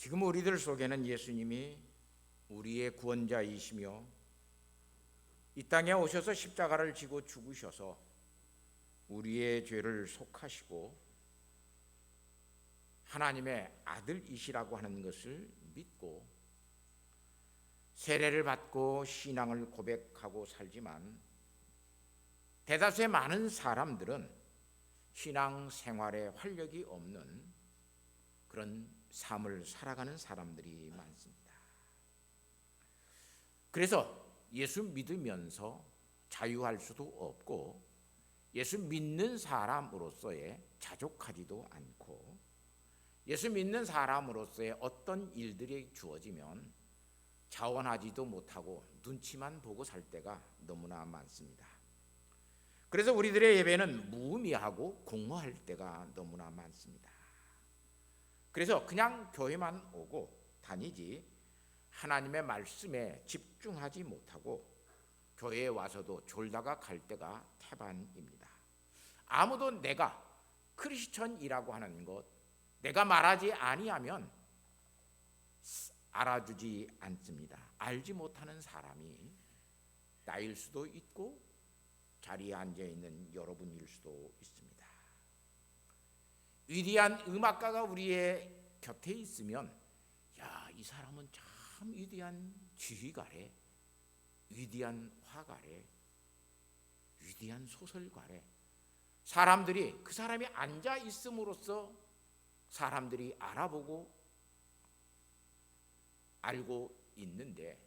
지금 우리들 속에는 예수님이 우리의 구원자이시며 이 땅에 오셔서 십자가를 지고 죽으셔서 우리의 죄를 속하시고 하나님의 아들이시라고 하는 것을 믿고 세례를 받고 신앙을 고백하고 살지만 대다수의 많은 사람들은 신앙 생활에 활력이 없는 그런 삶을 살아가는 사람들이 많습니다. 그래서 예수 믿으면서 자유할 수도 없고 예수 믿는 사람으로서의 자족하지도 않고 예수 믿는 사람으로서의 어떤 일들이 주어지면 자원하지도 못하고 눈치만 보고 살 때가 너무나 많습니다. 그래서 우리들의 예배는 무의미하고 공허할 때가 너무나 많습니다. 그래서 그냥 교회만 오고 다니지 하나님의 말씀에 집중하지 못하고 교회에 와서도 졸다가 갈 때가 태반입니다. 아무도 내가 크리스천이라고 하는 것, 내가 말하지 아니하면 알아주지 않습니다. 알지 못하는 사람이 나일 수도 있고 자리에 앉아있는 여러분일 수도 있습니다. 위대한 음악가가 우리의 곁에 있으면 야, 이 사람은 참 위대한 지휘가래, 위대한 화가래, 위대한 소설가래. 사람들이 그 사람이 앉아 있음으로써 사람들이 알아보고 알고 있는데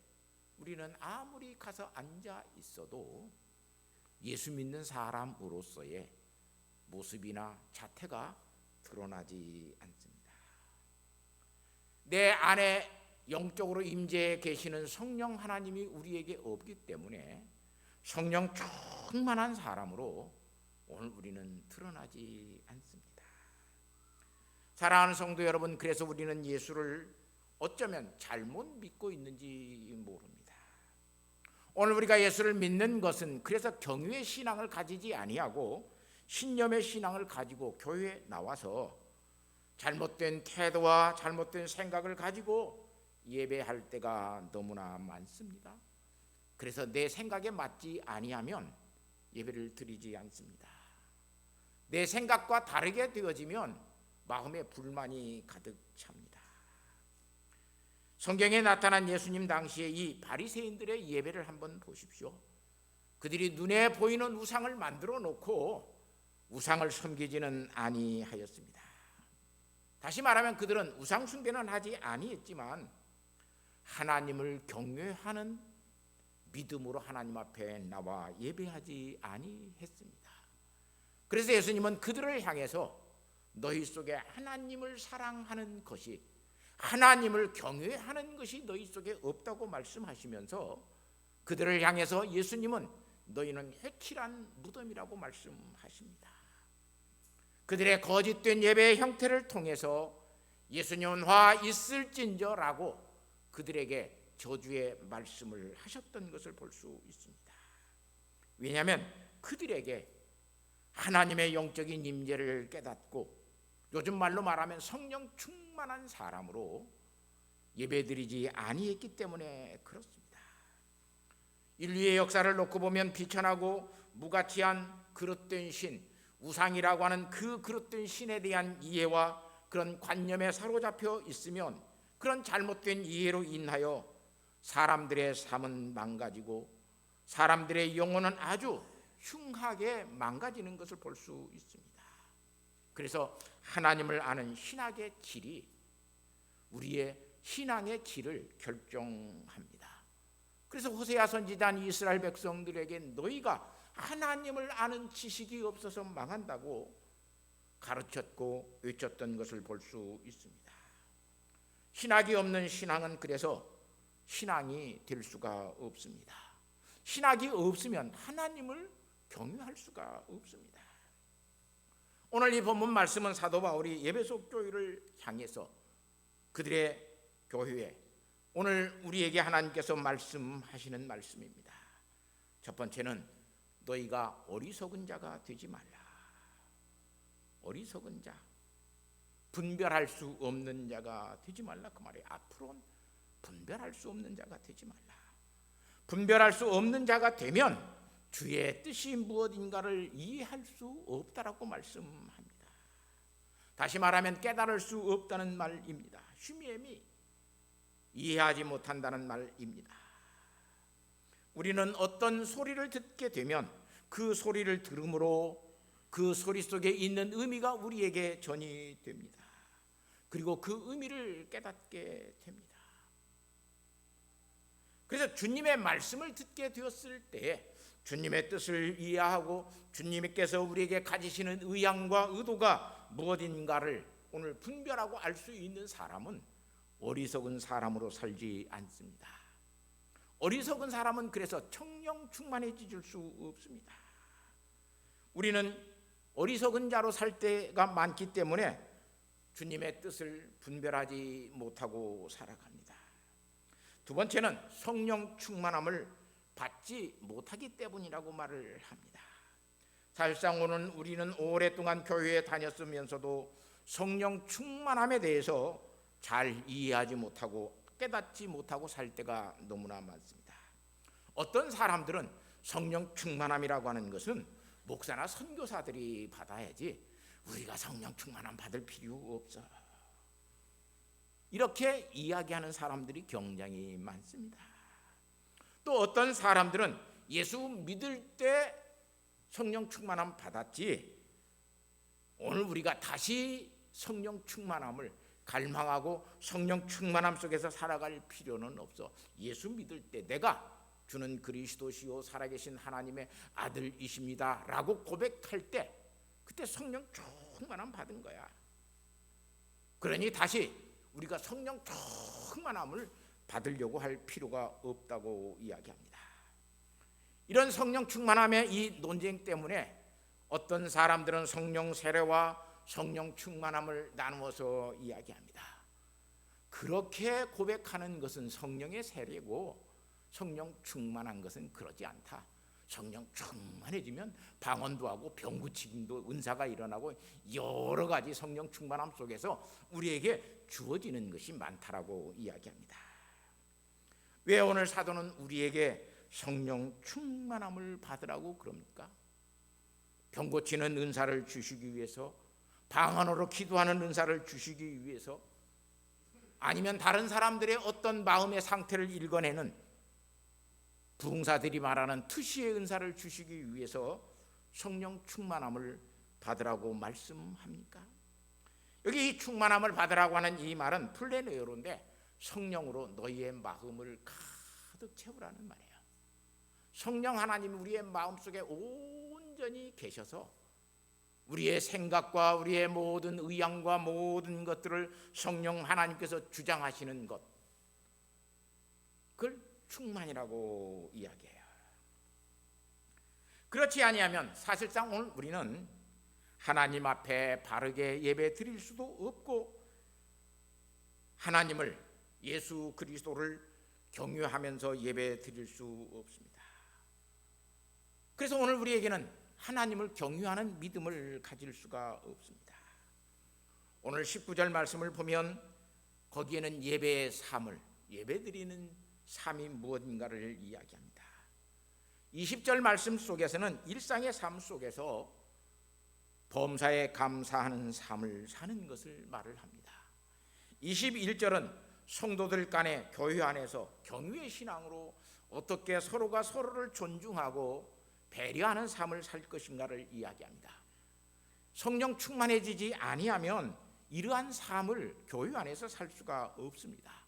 우리는 아무리 가서 앉아 있어도 예수 믿는 사람으로서의 모습이나 자태가 드러나지 않습니다. 내 안에 영적으로 임재해 계시는 성령 하나님이 우리에게 없기 때문에 성령 충만한 사람으로 오늘 우리는 드러나지 않습니다. 사랑하는 성도 여러분, 그래서 우리는 예수를 어쩌면 잘못 믿고 있는지 모릅니다. 오늘 우리가 예수를 믿는 것은 그래서 경유의 신앙을 가지지 아니하고 신념의 신앙을 가지고 교회에 나와서 잘못된 태도와 잘못된 생각을 가지고 예배할 때가 너무나 많습니다. 그래서 내 생각에 맞지 아니하면 예배를 드리지 않습니다. 내 생각과 다르게 되어지면 마음에 불만이 가득 찹니다. 성경에 나타난 예수님 당시에 이 바리새인들의 예배를 한번 보십시오. 그들이 눈에 보이는 우상을 만들어 놓고 우상을 섬기지는 아니하였습니다. 다시 말하면 그들은 우상 숭배는 하지 아니했지만 하나님을 경외하는 믿음으로 하나님 앞에 나와 예배하지 아니했습니다. 그래서 예수님은 그들을 향해서 너희 속에 하나님을 사랑하는 것이, 하나님을 경외하는 것이 너희 속에 없다고 말씀하시면서 그들을 향해서 예수님은 너희는 회칠한 무덤이라고 말씀하십니다. 그들의 거짓된 예배의 형태를 통해서 예수님은 화 있을진저라고 그들에게 저주의 말씀을 하셨던 것을 볼 수 있습니다. 왜냐하면 그들에게 하나님의 영적인 임재를 깨닫고 요즘 말로 말하면 성령 충만한 사람으로 예배드리지 아니했기 때문에 그렇습니다. 인류의 역사를 놓고 보면 비천하고 무가치한 그릇된 신, 우상이라고 하는 그 그릇된 신에 대한 이해와 그런 관념에 사로잡혀 있으면 그런 잘못된 이해로 인하여 사람들의 삶은 망가지고 사람들의 영혼은 아주 흉하게 망가지는 것을 볼 수 있습니다. 그래서 하나님을 아는 신학의 길이 우리의 신앙의 길을 결정합니다. 그래서 호세아 선지자는 이스라엘 백성들에게 너희가 하나님을 아는 지식이 없어서 망한다고 가르쳤고 외쳤던 것을 볼 수 있습니다. 신학이 없는 신앙은 그래서 신앙이 될 수가 없습니다. 신학이 없으면 하나님을 경외할 수가 없습니다. 오늘 이 본문 말씀은 사도 바울이 에베소 교회를 향해서 그들의 교회에 오늘 우리에게 하나님께서 말씀하시는 말씀입니다. 첫 번째는 너희가 어리석은 자가 되지 말라. 어리석은 자. 분별할 수 없는 자가 되지 말라 그 말이에요. 앞으로는 분별할 수 없는 자가 되지 말라. 분별할 수 없는 자가 되면 주의 뜻이 무엇인가를 이해할 수 없다라고 말씀합니다. 다시 말하면 깨달을 수 없다는 말입니다. 쉬미엠이 이해하지 못한다는 말입니다. 우리는 어떤 소리를 듣게 되면 그 소리를 들음으로 그 소리 속에 있는 의미가 우리에게 전이 됩니다. 그리고 그 의미를 깨닫게 됩니다. 그래서 주님의 말씀을 듣게 되었을 때 주님의 뜻을 이해하고 주님께서 우리에게 가지시는 의향과 의도가 무엇인가를 오늘 분별하고 알 수 있는 사람은 어리석은 사람으로 살지 않습니다. 어리석은 사람은 그래서 성령 충만해질 수 없습니다. 우리는 어리석은 자로 살 때가 많기 때문에 주님의 뜻을 분별하지 못하고 살아갑니다. 두 번째는 성령 충만함을 받지 못하기 때문이라고 말을 합니다. 사실상 오늘 우리는 오랫동안 교회에 다녔으면서도 성령 충만함에 대해서 잘 이해하지 못하고 깨닫지 못하고 살 때가 너무나 많습니다. 어떤 사람들은 성령 충만함이라고 하는 것은 목사나 선교사들이 받아야지 우리가 성령 충만함 받을 필요 없어, 이렇게 이야기하는 사람들이 굉장히 많습니다. 또 어떤 사람들은 예수 믿을 때 성령 충만함 받았지 오늘 우리가 다시 성령 충만함을 갈망하고 성령 충만함 속에서 살아갈 필요는 없어. 예수 믿을 때 내가 주는 그리스도시요 살아계신 하나님의 아들이십니다 라고 고백할 때 그때 성령 충만함 받은 거야. 그러니 다시 우리가 성령 충만함을 받으려고 할 필요가 없다고 이야기합니다. 이런 성령 충만함의 이 논쟁 때문에 어떤 사람들은 성령 세례와 성령 충만함을 나누어서 이야기합니다. 그렇게 고백하는 것은 성령의 세례고 성령 충만한 것은 그러지 않다. 성령 충만해지면 방언도 하고 병고치기도 은사가 일어나고 여러 가지 성령 충만함 속에서 우리에게 주어지는 것이 많다라고 이야기합니다. 왜 오늘 사도는 우리에게 성령 충만함을 받으라고 그럽니까? 병고치는 은사를 주시기 위해서, 방언으로 기도하는 은사를 주시기 위해서, 아니면 다른 사람들의 어떤 마음의 상태를 읽어내는 부흥사들이 말하는 특시의 은사를 주시기 위해서 성령 충만함을 받으라고 말씀합니까? 여기 이 충만함을 받으라고 하는 이 말은 플레네어로인데 성령으로 너희의 마음을 가득 채우라는 말이에요. 성령 하나님이 우리의 마음속에 온전히 계셔서 우리의 생각과 우리의 모든 의향과 모든 것들을 성령 하나님께서 주장하시는 것, 그걸 충만이라고 이야기해요. 그렇지 아니하면 사실상 오늘 우리는 하나님 앞에 바르게 예배 드릴 수도 없고 하나님을, 예수 그리스도를 경유하면서 예배 드릴 수 없습니다. 그래서 오늘 우리에게는 하나님을 경유하는 믿음을 가질 수가 없습니다. 오늘 19절 말씀을 보면 거기에는 예배의 삶을, 예배드리는 삶이 무엇인가를 이야기합니다. 20절 말씀 속에서는 일상의 삶 속에서 범사에 감사하는 삶을 사는 것을 말을 합니다. 21절은 성도들 간에 교회 안에서 경유의 신앙으로 어떻게 서로가 서로를 존중하고 배려하는 삶을 살 것인가를 이야기합니다. 성령 충만해지지 아니하면 이러한 삶을 교회 안에서 살 수가 없습니다.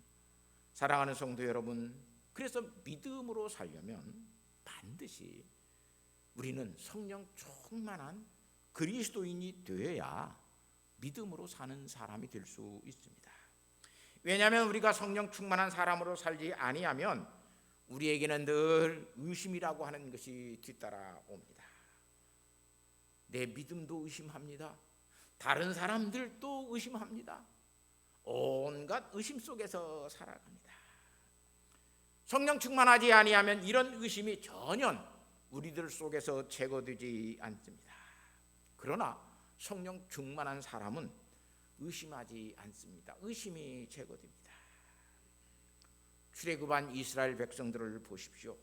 사랑하는 성도 여러분, 그래서 믿음으로 살려면 반드시 우리는 성령 충만한 그리스도인이 되어야 믿음으로 사는 사람이 될 수 있습니다. 왜냐하면 우리가 성령 충만한 사람으로 살지 아니하면 우리에게는 늘 의심이라고 하는 것이 뒤따라옵니다. 내 믿음도 의심합니다. 다른 사람들도 의심합니다. 온갖 의심 속에서 살아갑니다. 성령 충만하지 아니하면 이런 의심이 전혀 우리들 속에서 제거되지 않습니다. 그러나 성령 충만한 사람은 의심하지 않습니다. 의심이 제거됩니다. 출애굽한 이스라엘 백성들을 보십시오.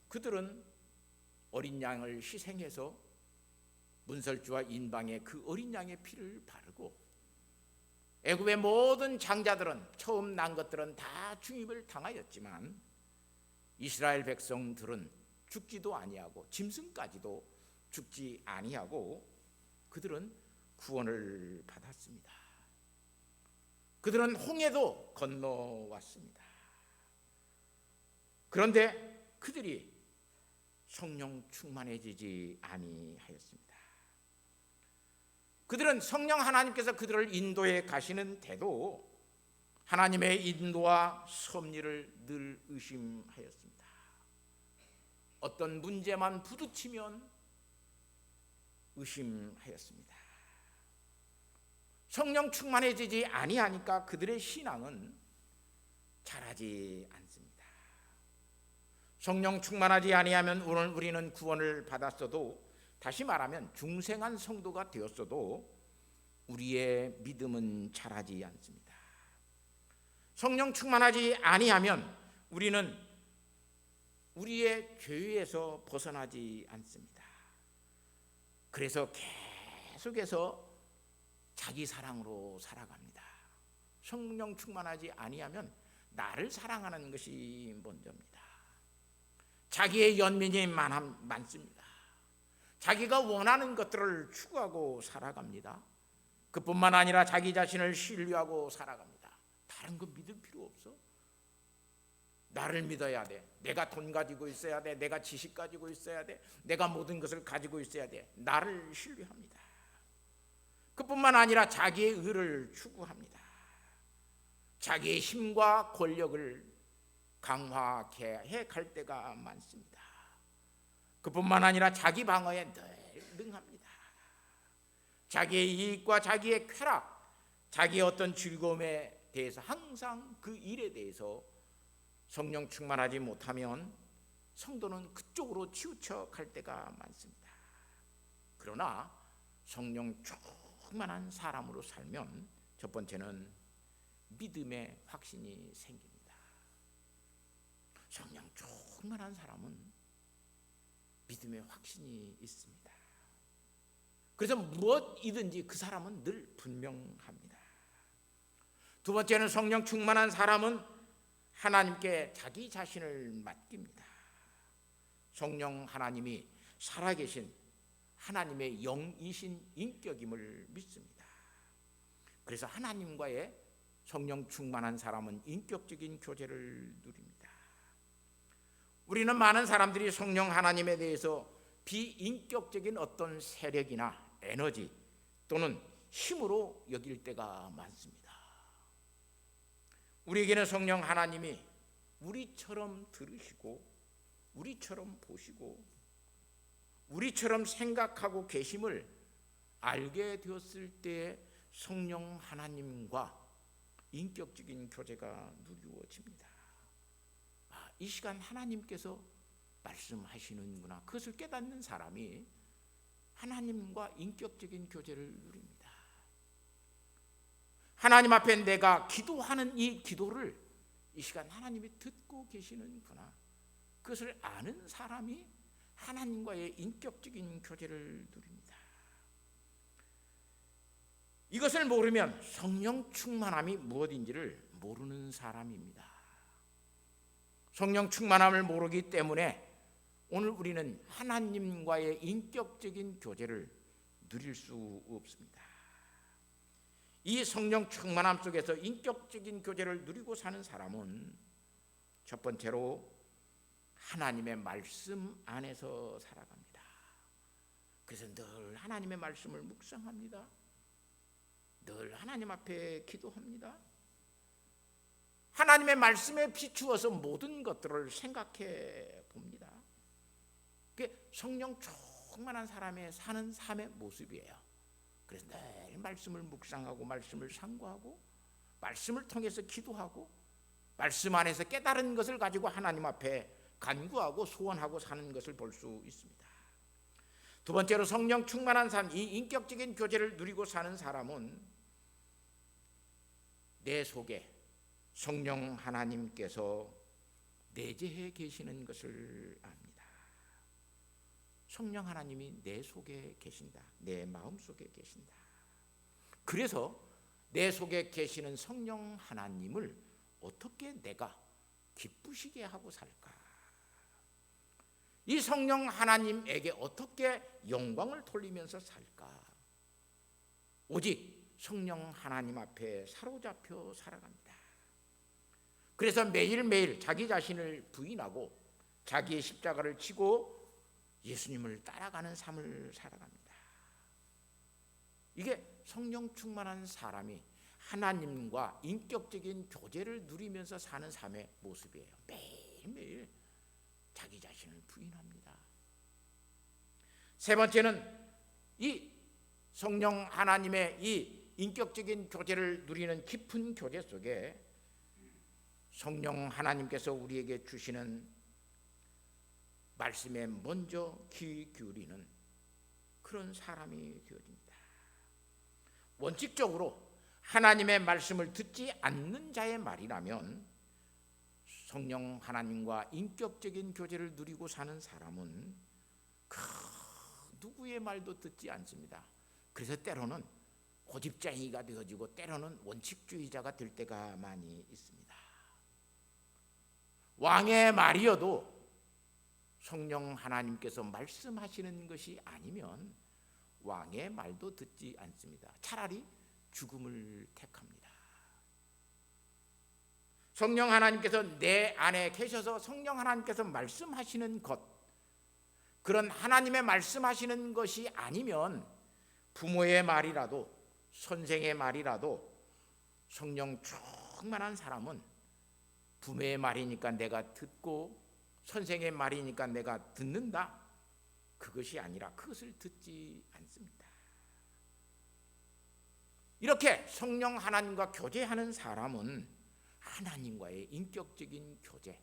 그들은 어린 양을 희생해서 문설주와 인방에 그 어린 양의 피를 바르고, 애굽의 모든 장자들은, 처음 난 것들은 다 중입을 당하였지만 이스라엘 백성들은 죽지도 아니하고 짐승까지도 죽지 아니하고 그들은 구원을 받았습니다. 그들은 홍해도 건너왔습니다. 그런데 그들이 성령 충만해지지 아니하였습니다. 그들은 성령 하나님께서 그들을 인도해 가시는데도 하나님의 인도와 섭리를 늘 의심하였습니다. 어떤 문제만 부딪히면 의심하였습니다. 성령 충만해지지 아니하니까 그들의 신앙은 자라지 않습니다. 성령 충만하지 아니하면 오늘 우리는 구원을 받았어도, 다시 말하면 중생한 성도가 되었어도 우리의 믿음은 자라지 않습니다. 성령 충만하지 아니하면 우리는 우리의 죄에서 벗어나지 않습니다. 그래서 계속해서 자기 사랑으로 살아갑니다. 성령 충만하지 아니하면 나를 사랑하는 것이 먼저입니다. 자기의 연민이 많습니다. 자기가 원하는 것들을 추구하고 살아갑니다. 그뿐만 아니라 자기 자신을 신뢰하고 살아갑니다. 다른 거 믿을 필요 없어. 나를 믿어야 돼. 내가 돈 가지고 있어야 돼. 내가 지식 가지고 있어야 돼. 내가 모든 것을 가지고 있어야 돼. 나를 신뢰합니다. 그뿐만 아니라 자기의 의를 추구합니다. 자기의 힘과 권력을 강화해 갈 때가 많습니다. 그뿐만 아니라 자기 방어에 늘 능합니다. 자기의 이익과 자기의 쾌락, 자기의 어떤 즐거움에 대해서 항상 그 일에 대해서 성령 충만하지 못하면 성도는 그쪽으로 치우쳐 갈 때가 많습니다. 그러나 성령 충만한 사람으로 살면 첫 번째는 믿음의 확신이 생깁니다. 성령 충만한 사람은 믿음의 확신이 있습니다. 그래서 무엇이든지 그 사람은 늘 분명합니다. 두 번째는 성령 충만한 사람은 하나님께 자기 자신을 맡깁니다. 성령 하나님이 살아계신 하나님의 영이신 인격임을 믿습니다. 그래서 하나님과의 성령 충만한 사람은 인격적인 교제를 누립니다. 우리는 많은 사람들이 성령 하나님에 대해서 비인격적인 어떤 세력이나 에너지 또는 힘으로 여길 때가 많습니다. 우리에게는 성령 하나님이 우리처럼 들으시고 우리처럼 보시고 우리처럼 생각하고 계심을 알게 되었을 때 성령 하나님과 인격적인 교제가 누리워집니다. 이 시간 하나님께서 말씀하시는구나. 그것을 깨닫는 사람이 하나님과 인격적인 교제를 누립니다. 하나님 앞에 내가 기도하는 이 기도를 이 시간 하나님이 듣고 계시는구나. 그것을 아는 사람이 하나님과의 인격적인 교제를 누립니다. 이것을 모르면 성령 충만함이 무엇인지를 모르는 사람입니다. 성령 충만함을 모르기 때문에 오늘 우리는 하나님과의 인격적인 교제를 누릴 수 없습니다. 이 성령 충만함 속에서 인격적인 교제를 누리고 사는 사람은 첫 번째로 하나님의 말씀 안에서 살아갑니다. 그래서 늘 하나님의 말씀을 묵상합니다. 늘 하나님 앞에 기도합니다. 하나님의 말씀에 비추어서 모든 것들을 생각해 봅니다. 그게 성령 충만한 사람의 사는 삶의 모습이에요. 그래서 늘 말씀을 묵상하고 말씀을 상고하고 말씀을 통해서 기도하고 말씀 안에서 깨달은 것을 가지고 하나님 앞에 간구하고 소원하고 사는 것을 볼 수 있습니다. 두 번째로 성령 충만한 삶, 이 인격적인 교제를 누리고 사는 사람은 내 속에 성령 하나님께서 내재해 계시는 것을 압니다. 성령 하나님이 내 속에 계신다. 내 마음 속에 계신다. 그래서 내 속에 계시는 성령 하나님을 어떻게 내가 기쁘시게 하고 살까? 이 성령 하나님에게 어떻게 영광을 돌리면서 살까? 오직 성령 하나님 앞에 사로잡혀 살아갑니다. 그래서 매일매일 자기 자신을 부인하고 자기의 십자가를 지고 예수님을 따라가는 삶을 살아갑니다. 이게 성령 충만한 사람이 하나님과 인격적인 교제를 누리면서 사는 삶의 모습이에요. 매일매일 자기 자신을 부인합니다. 세 번째는 이 성령 하나님의 이 인격적인 교제를 누리는 깊은 교제 속에 성령 하나님께서 우리에게 주시는 말씀에 먼저 귀 기울이는 그런 사람이 되어집니다. 원칙적으로 하나님의 말씀을 듣지 않는 자의 말이라면 성령 하나님과 인격적인 교제를 누리고 사는 사람은 그 누구의 말도 듣지 않습니다. 그래서 때로는 고집쟁이가 되어지고 때로는 원칙주의자가 될 때가 많이 있습니다. 왕의 말이어도 성령 하나님께서 말씀하시는 것이 아니면 왕의 말도 듣지 않습니다. 차라리 죽음을 택합니다. 성령 하나님께서 내 안에 계셔서 성령 하나님께서 말씀하시는 것, 그런 하나님의 말씀하시는 것이 아니면 부모의 말이라도 선생의 말이라도 성령 충만한 사람은 부모의 말이니까 내가 듣고 선생의 말이니까 내가 듣는다, 그것이 아니라 그것을 듣지 않습니다. 이렇게 성령 하나님과 교제하는 사람은 하나님과의 인격적인 교제,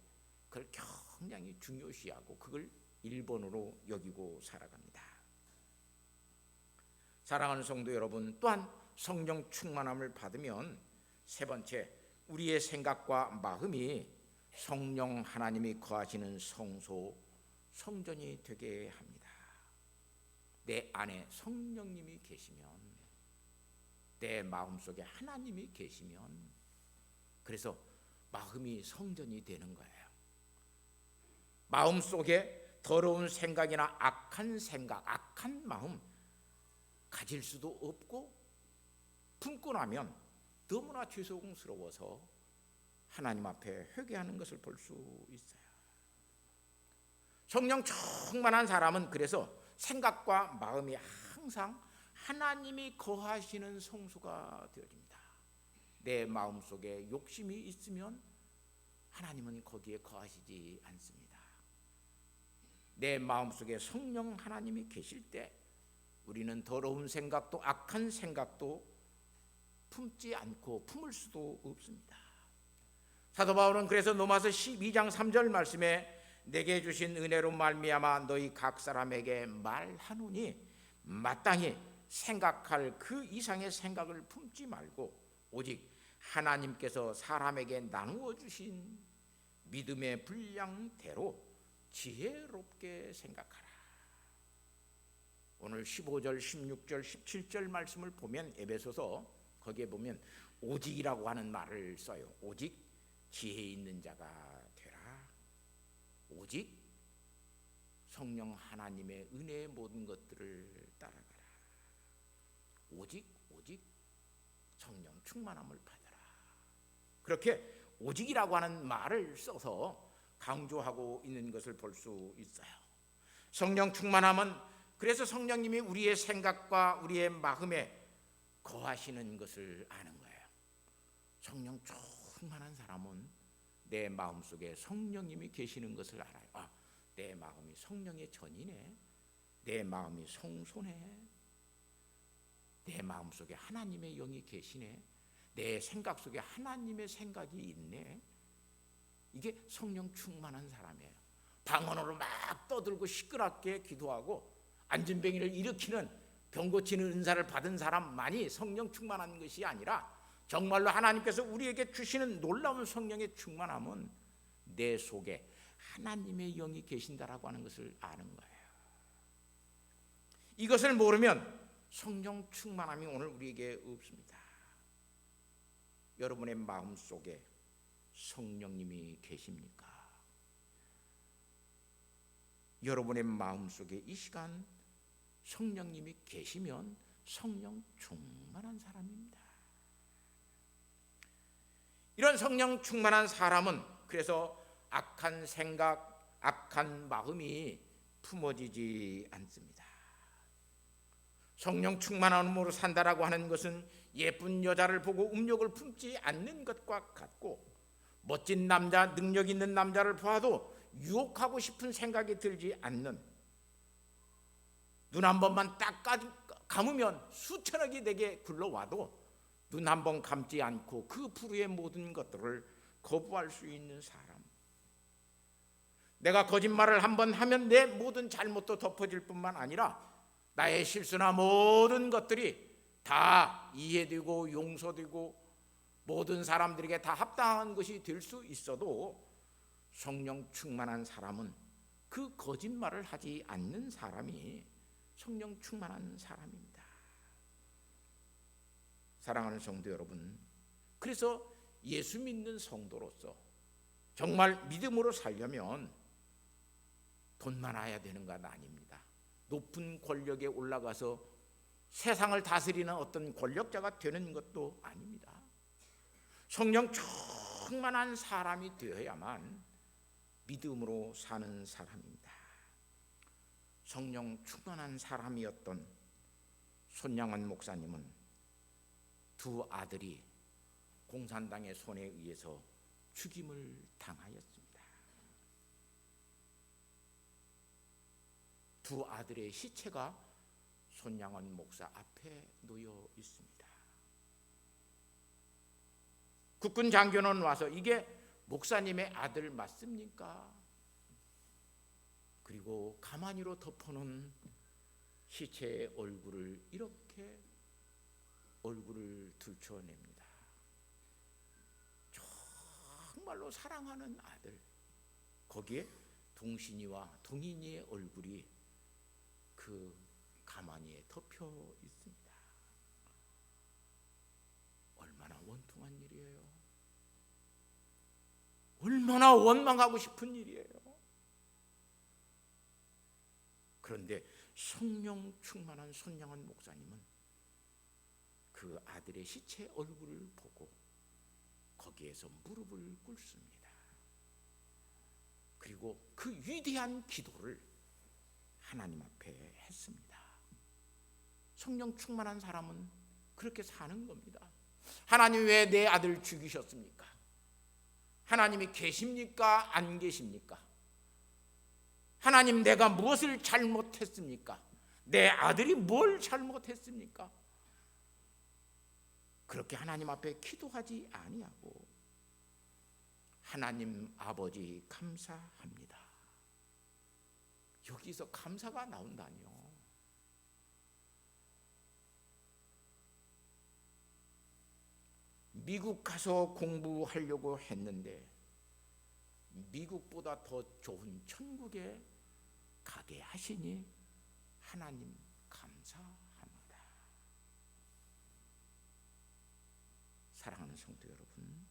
그걸 굉장히 중요시하고 그걸 일본으로 여기고 살아갑니다. 사랑하는 성도 여러분, 또한 성령 충만함을 받으면 세 번째, 우리의 생각과 마음이 성령 하나님이 거하시는 성소, 성전이 되게 합니다. 내 안에 성령님이 계시면, 내 마음속에 하나님이 계시면, 그래서 마음이 성전이 되는 거예요. 마음속에 더러운 생각이나 악한 생각, 악한 마음 가질 수도 없고, 품고 나면 너무나 죄송스러워서 하나님 앞에 회개하는 것을 볼 수 있어요. 성령 충만한 사람은 그래서 생각과 마음이 항상 하나님이 거하시는 성소가 되어집니다. 내 마음속에 욕심이 있으면 하나님은 거기에 거하시지 않습니다. 내 마음속에 성령 하나님이 계실 때 우리는 더러운 생각도 악한 생각도 품지 않고 품을 수도 없습니다. 사도 바울은 그래서 로마서 12장 3절 말씀에 내게 주신 은혜로 말미암아 너희 각 사람에게 말하노니 마땅히 생각할 그 이상의 생각을 품지 말고 오직 하나님께서 사람에게 나누어 주신 믿음의 분량대로 지혜롭게 생각하라. 오늘 15절, 16절, 17절 말씀을 보면 에베소서 거기에 보면 오직이라고 하는 말을 써요. 오직 지혜 있는 자가 되라. 오직 성령 하나님의 은혜의 모든 것들을 따라가라. 오직 성령 충만함을 받아라. 그렇게 오직이라고 하는 말을 써서 강조하고 있는 것을 볼 수 있어요. 성령 충만함은 그래서 성령님이 우리의 생각과 우리의 마음에 거하시는 것을 아는 거예요. 성령 충만한 사람은 내 마음속에 성령님이 계시는 것을 알아요. 아, 내 마음이 성령의 전이네. 내 마음이 성소네. 내 마음속에 하나님의 영이 계시네. 내 생각 속에 하나님의 생각이 있네. 이게 성령 충만한 사람이에요. 방언으로 막 떠들고 시끄럽게 기도하고 안진뱅이를 일으키는 병 고치는 은사를 받은 사람만이 성령 충만한 것이 아니라 정말로 하나님께서 우리에게 주시는 놀라운 성령의 충만함은 내 속에 하나님의 영이 계신다라고 하는 것을 아는 거예요. 이것을 모르면 성령 충만함이 오늘 우리에게 없습니다. 여러분의 마음 속에 성령님이 계십니까? 여러분의 마음 속에 이 시간 성령님이 계시면 성령 충만한 사람입니다. 이런 성령 충만한 사람은 그래서 악한 생각, 악한 마음이 품어지지 않습니다. 성령 충만함으로 산다라고 하는 것은 예쁜 여자를 보고 음욕을 품지 않는 것과 같고, 멋진 남자, 능력 있는 남자를 보아도 유혹하고 싶은 생각이 들지 않는, 눈 한 번만 딱 감으면 수천억이 내게 굴러와도 눈 한 번 감지 않고 그 부류의 모든 것들을 거부할 수 있는 사람. 내가 거짓말을 한 번 하면 내 모든 잘못도 덮어질 뿐만 아니라 나의 실수나 모든 것들이 다 이해되고 용서되고 모든 사람들에게 다 합당한 것이 될 수 있어도 성령 충만한 사람은 그 거짓말을 하지 않는 사람이 성령 충만한 사람입니다. 사랑하는 성도 여러분, 그래서 예수 믿는 성도로서 정말 믿음으로 살려면 돈 많아야 되는 건 아닙니다. 높은 권력에 올라가서 세상을 다스리는 어떤 권력자가 되는 것도 아닙니다. 성령 충만한 사람이 되어야만 믿음으로 사는 사람입니다. 성령 충만한 사람이었던 손양원 목사님은 두 아들이 공산당의 손에 의해서 죽임을 당하였습니다. 두 아들의 시체가 손양원 목사 앞에 놓여 있습니다. 국군 장교는 와서 이게 목사님의 아들 맞습니까? 그리고 가만히로 덮어놓은 시체의 얼굴을 이렇게 얼굴을 들춰냅니다. 정말로 사랑하는 아들, 거기에 동신이와 동인이의 얼굴이 그 가마니에 덮여 있습니다. 얼마나 원통한 일이에요. 얼마나 원망하고 싶은 일이에요. 그런데 성령 충만한 손양원 목사님은 그 아들의 시체 얼굴을 보고 거기에서 무릎을 꿇습니다. 그리고 그 위대한 기도를 하나님 앞에 했습니다. 성령 충만한 사람은 그렇게 사는 겁니다. 하나님 왜 내 아들 죽이셨습니까? 하나님이 계십니까? 안 계십니까? 하나님 내가 무엇을 잘못했습니까? 내 아들이 뭘 잘못했습니까? 그렇게 하나님 앞에 기도하지 아니하고 하나님 아버지 감사합니다. 여기서 감사가 나온다니요. 미국 가서 공부하려고 했는데 미국보다 더 좋은 천국에 가게 하시니 하나님 감사합니다. 사랑하는 성도 여러분,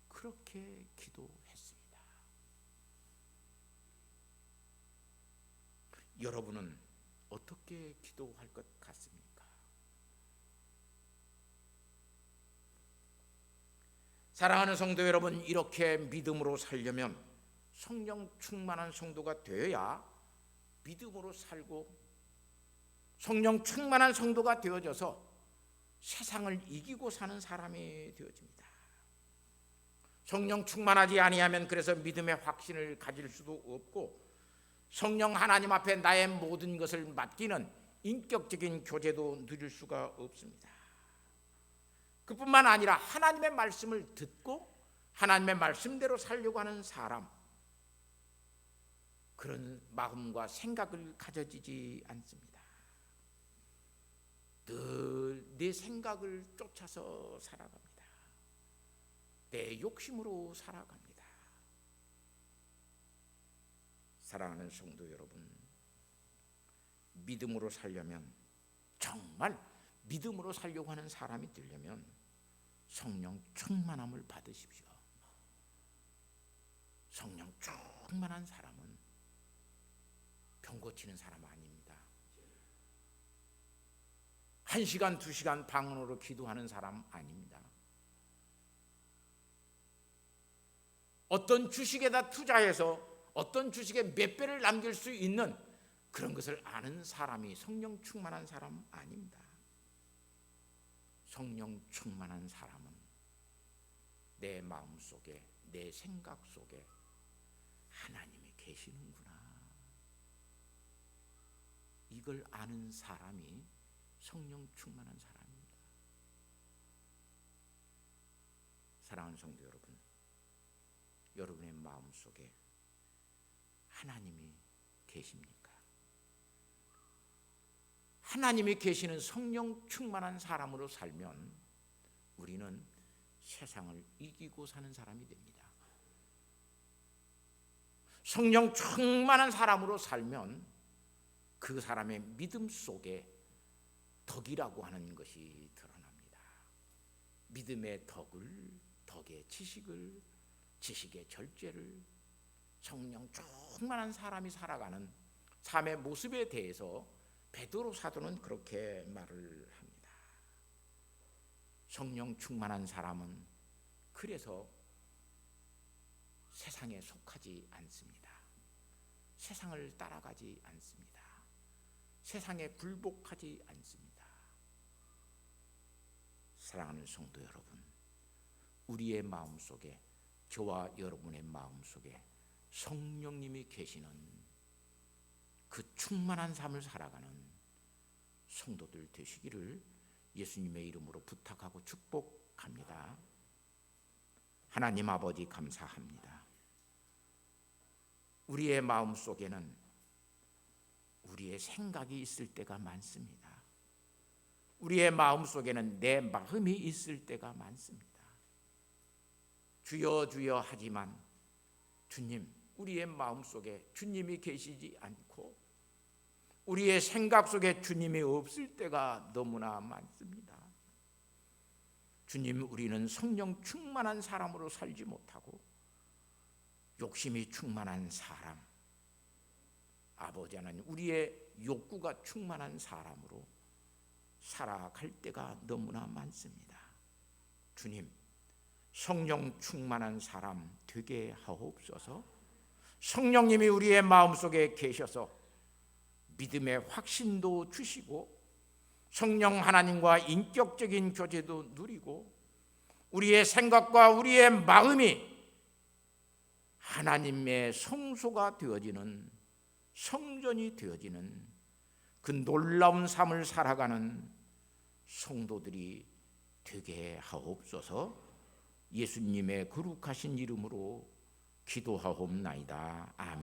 그렇게 기도했습니다. 여러분은 어떻게 기도할 것 같습니까? 사랑하는 성도 여러분, 이렇게 믿음으로 살려면 성령 충만한 성도가 되어야 믿음으로 살고 성령 충만한 성도가 되어져서 세상을 이기고 사는 사람이 되어집니다. 성령 충만하지 아니하면 그래서 믿음의 확신을 가질 수도 없고 성령 하나님 앞에 나의 모든 것을 맡기는 인격적인 교제도 누릴 수가 없습니다. 그뿐만 아니라 하나님의 말씀을 듣고 하나님의 말씀대로 살려고 하는 사람, 그런 마음과 생각을 가져지지 않습니다. 늘 내 생각을 쫓아서 살아갑니다. 내 욕심으로 살아갑니다. 사랑하는 성도 여러분, 믿음으로 살려면, 정말 믿음으로 살려고 하는 사람이 되려면 성령 충만함을 받으십시오. 성령 충만한 사람은 병 고치는 사람 아닙니다. 1시간, 2시간 방언으로 기도하는 사람 아닙니다. 어떤 주식에다 투자해서 어떤 주식에 몇 배를 남길 수 있는 그런 것을 아는 사람이 성령 충만한 사람 아닙니다. 성령 충만한 사람은 내 마음속에, 내 생각 속에 하나님이 계시는구나, 이걸 아는 사람이 성령 충만한 사람입니다. 사랑하는 성도 여러분, 여러분의 마음속에 하나님이 계십니까? 하나님이 계시는 성령 충만한 사람으로 살면 우리는 세상을 이기고 사는 사람이 됩니다. 성령 충만한 사람으로 살면 그 사람의 믿음 속에 덕이라고 하는 것이 드러납니다. 믿음의 덕을, 덕의 지식을, 지식의 절제를, 성령 충만한 사람이 살아가는 삶의 모습에 대해서 베드로 사도는 그렇게 말을 합니다. 성령 충만한 사람은 그래서 세상에 속하지 않습니다. 세상을 따라가지 않습니다. 세상에 굴복하지 않습니다. 사랑하는 성도 여러분, 우리의 마음속에, 저와 여러분의 마음속에 성령님이 계시는 그 충만한 삶을 살아가는 성도들 되시기를 예수님의 이름으로 부탁하고 축복합니다. 하나님 아버지, 감사합니다. 우리의 마음속에는 우리의 생각이 있을 때가 많습니다. 우리의 마음속에는 내 마음이 있을 때가 많습니다. 주여 주여 하지만 주님, 우리의 마음속에 주님이 계시지 않고 우리의 생각 속에 주님이 없을 때가 너무나 많습니다. 주님, 우리는 성령 충만한 사람으로 살지 못하고 욕심이 충만한 사람, 아버지 하나님, 우리의 욕구가 충만한 사람으로 살아갈 때가 너무나 많습니다. 주님, 성령 충만한 사람 되게 하옵소서. 성령님이 우리의 마음속에 계셔서 믿음의 확신도 주시고 성령 하나님과 인격적인 교제도 누리고 우리의 생각과 우리의 마음이 하나님의 성소가 되어지는, 성전이 되어지는 그 놀라운 삶을 살아가는 성도들이 되게 하옵소서. 예수님의 거룩하신 이름으로 기도하옵나이다. 아멘.